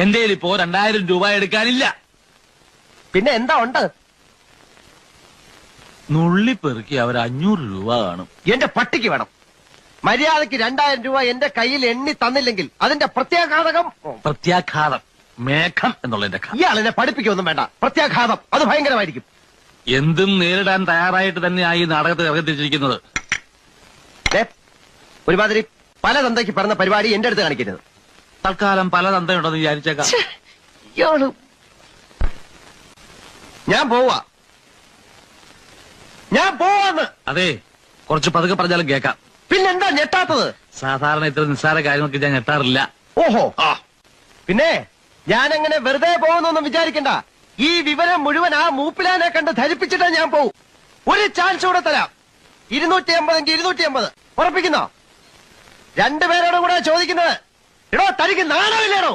എന്റെ ഇപ്പോ 2000 രൂപ എടുക്കാനില്ല. പിന്നെ എന്താ ഉണ്ട്? നുള്ളിപ്പെറുക്കി അവർ 500 രൂപ കാണും. എന്റെ പട്ടിക്ക് വേണം. മര്യാദക്ക് 2000 രൂപ എന്റെ കയ്യിൽ എണ്ണി തന്നില്ലെങ്കിൽ അതിന്റെ പ്രത്യാഘാതം മേഘം എന്നുള്ളതിന്റെ ഇയാളെന്നെ പഠിപ്പിക്കൊന്നും വേണ്ട. പ്രത്യാഘാതം അത് ഭയങ്കരമായിരിക്കും. എന്തും നേരിടാൻ തയ്യാറായിട്ട് തന്നെയായി ഈ നാടകത്തിൽ ഇറങ്ങിത്തിരിച്ചിരിക്കുന്നത്. ഒരുമാതിരി പല തന്തയ്ക്ക് പറഞ്ഞ പരിപാടി എന്റെ അടുത്ത് കാണിക്കരുത്. തൽക്കാലം പല തന്തയുണ്ടെന്ന് വിചാരിച്ചേക്കാം. ഞാൻ പോവാന്ന്. അതെ, കുറച്ച് പതുക്കെ പറഞ്ഞാലും കേൾക്കാം. പിന്നെന്താ ഞെട്ടാത്തത്? സാധാരണ ഇത്ര നിസ്സാര കാര്യങ്ങൾക്ക് ഞാൻ ഞെട്ടാറില്ല. ഓഹോ, പിന്നെ ഞാനങ്ങനെ വെറുതെ പോകുന്നൊന്നും വിചാരിക്കണ്ട. ഈ വിവരം മുഴുവൻ ആ മൂപ്പിലാനെ കണ്ട് ധരിപ്പിച്ചിട്ടാ ഞാൻ പോവും. ഒരു ചാൻസ് കൂടെ തരാം. 250 എങ്കിൽ 250 ഉറപ്പിക്കുന്നോ? രണ്ടുപേരോടും കൂടെ ചോദിക്കുന്നത്. എടോ, തനിക്ക് നാണമില്ലേണോ?